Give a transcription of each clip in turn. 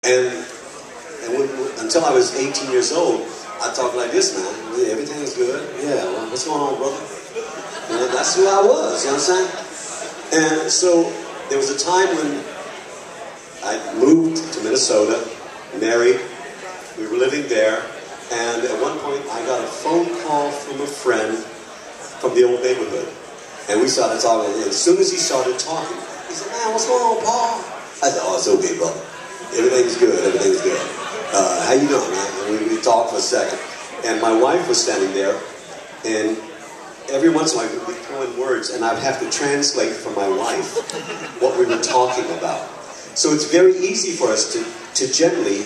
Until I was 18 years old, I talked like this, man. Everything's good. Yeah, well, what's going on, brother? And that's who I was, you know what I'm saying? And so there was a time when I moved to Minnesota, married. We were living there, and at one point I got a phone call from a friend from the old neighborhood. And we started talking, and as soon as he started talking, he said, "Man, what's going on, Paul?" I said, "Oh, it's okay, brother. Everything's good, everything's good. How you doing, man?" And we talked for a second. And my wife was standing there, and every once in a while we'd throw in words, and I'd have to translate for my wife what we were talking about. So it's very easy for us to generally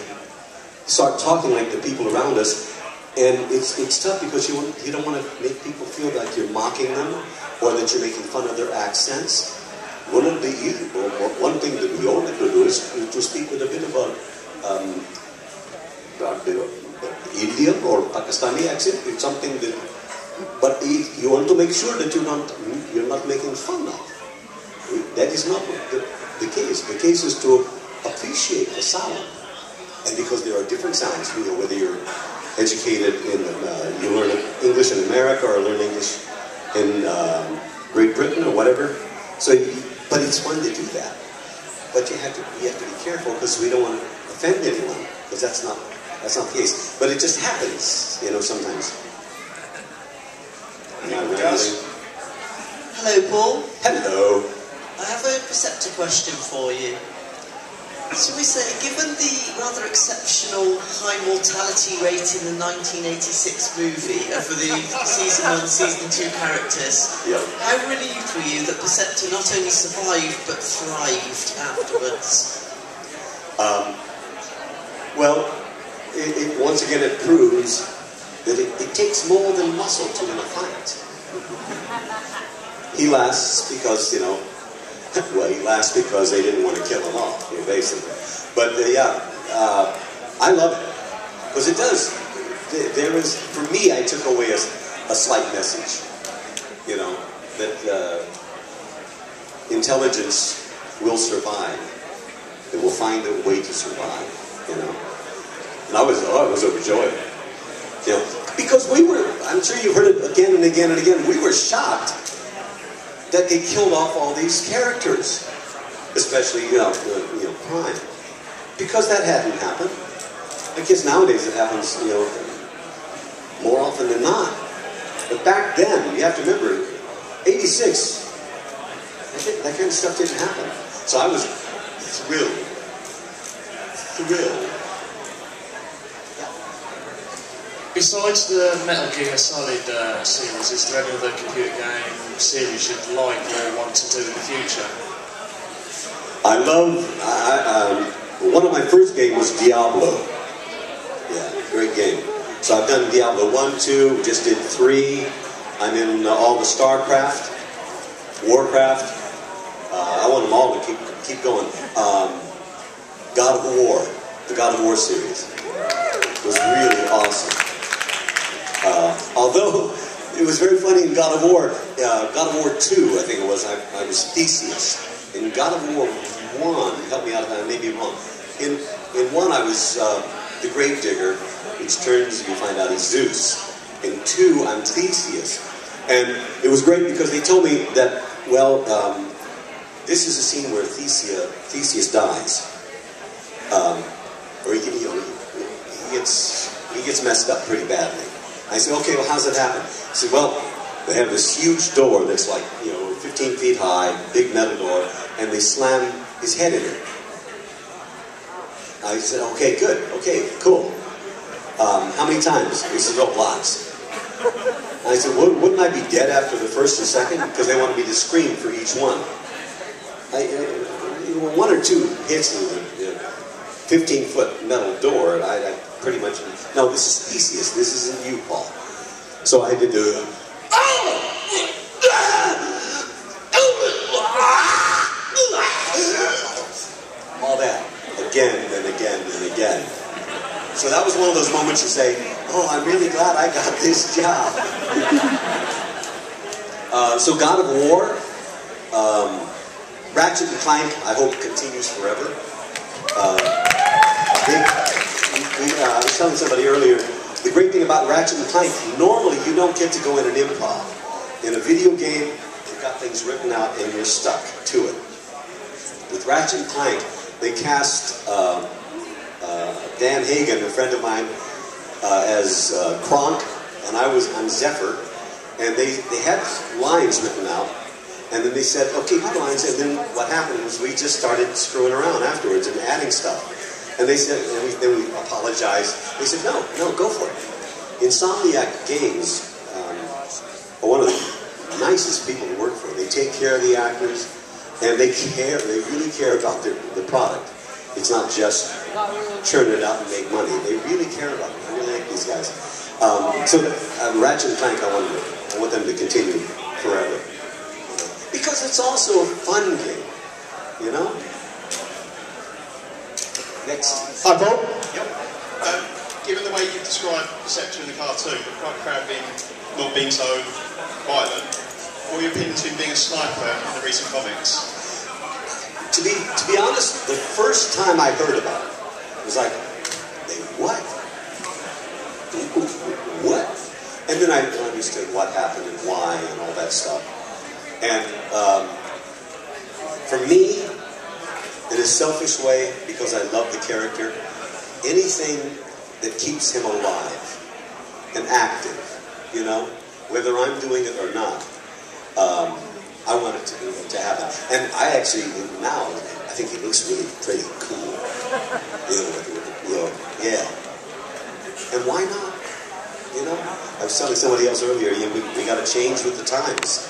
start talking like the people around us. And it's tough because you don't want to make people feel like you're mocking them or that you're making fun of their accents. One thing that we all have to do is to speak with a bit of Indian or Pakistani accent. It's something that, but you want to make sure that you're not making fun of. That is not the case. The case is to appreciate the sound, and because there are different sounds, whether you're educated in, you learn English in America or learn English in Great Britain or whatever. So, but it's fun to do that. But you have to be careful because we don't want to offend anyone, because that's not the case. But it just happens, sometimes. Hello, Paul. Hello. I have a perceptor question for you. Shall we say, given the rather exceptional high mortality rate in the 1986 movie for the Season 1, Season 2 characters, yep, how relieved were you that Perceptor not only survived but thrived afterwards? Well, once again it proves that it takes more than muscle to win a fight. He lasts because, well, he lasts because they didn't want to kill him off, basically. But I love it because it does. There is, for me, I took away a slight message, that intelligence will survive. It will find a way to survive, And I was overjoyed, because we were. I'm sure you heard it again and again and again. We were shocked that they killed off all these characters, especially Prime, because that hadn't happened. I guess nowadays it happens, more often than not. But back then, you have to remember, '86, that kind of stuff didn't happen. So I was thrilled. Besides the Metal Gear Solid series, is there any other computer game series you'd like or want to do in the future? One of my first games was Diablo. Yeah, great game. So I've done Diablo 1, 2, just did 3. I'm in all the StarCraft, Warcraft. I want them all to keep going. God of War, the God of War series was really awesome. Although it was very funny in God of War 2, I think it was, I was Theseus. In God of War 1, help me out if I may be wrong. In 1 I was the Grave Digger, which turns, you find out, he's Zeus. In 2 I'm Theseus. And it was great because they told me that, well, this is a scene where Theseus dies. Or he gets messed up pretty badly. I said, okay, well, how's it happen? He said, well, they have this huge door that's like, 15 feet high, big metal door, and they slam his head in it. I said, okay, good, okay, cool. How many times? He said, oh, lots. I said, well, wouldn't I be dead after the first and second? Because they wanted me to scream for each one. 1 or 2 hits in the 15-foot metal door, and I pretty much, no, this is Theseus, this isn't you, Paul. So I did the, all that, again and again and again. So that was one of those moments you say, oh, I'm really glad I got this job. So God of War, Ratchet and Clank, I hope continues forever. telling somebody earlier, the great thing about Ratchet and Clank, normally you don't get to go in an improv. In a video game, you've got things written out and you're stuck to it. With Ratchet and Clank, they cast Dan Hagen, a friend of mine, as Kronk, and I'm Zephyr, and they had lines written out, and then they said, okay, good lines, and then what happened was we just started screwing around afterwards and adding stuff. And they said, and then we apologized. They said, no, go for it. Insomniac Games are one of the nicest people to work for. They take care of the actors, and they really care about the product. It's not just churn it out and make money. They really care about it. I really like these guys. Ratchet and Clank, I want them to continue forever. Because it's also a fun game, you know? Next. Hi, Paul. Yep. Given the way you described Perception in the cartoon, the crowd not being so violent, what are your opinions of him being a sniper in the recent comics? To be honest, the first time I heard about it, it was like, what? What? And then I understood what happened and why and all that stuff. And for me, in a selfish way, because I love the character, anything that keeps him alive and active, you know, whether I'm doing it or not, I want it to happen. And I actually, now, I think he looks really pretty cool. Yeah. And why not? You know, I was telling somebody else earlier, we got to change with the times.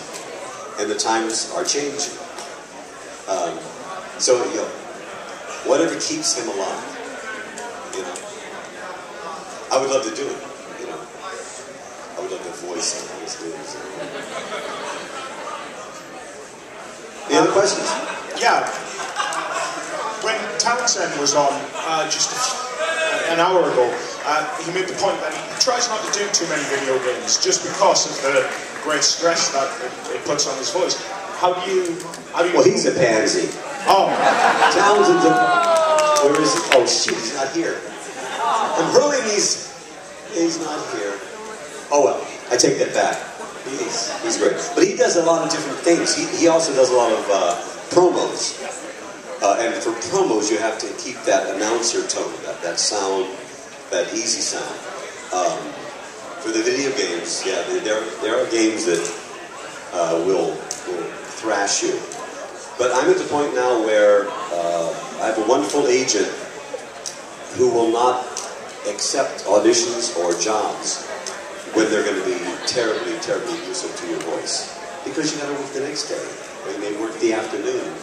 And the times are changing. So, you know, whatever keeps him alive, you know. I would love to do it, you know. I would love to voice some of those things. Any other questions? Yeah. When Townsend was on just an hour ago, he made the point that he tries not to do too many video games just because of the great stress that it puts on his voice. How do you... Well, he's a pansy. Oh. Townsend's a... Where is he? Oh, shoot, he's not here. I'm hurling these... He's not here. Oh, well, I take that back. He's great. But he does a lot of different things. He also does a lot of promos. And for promos, you have to keep that announcer tone, that sound, that easy sound. For the video games, yeah, there are games that will thrash you. But I'm at the point now where I have a wonderful agent who will not accept auditions or jobs when they're going to be terribly, terribly abusive to your voice. Because you got to work the next day, or you may work the afternoon.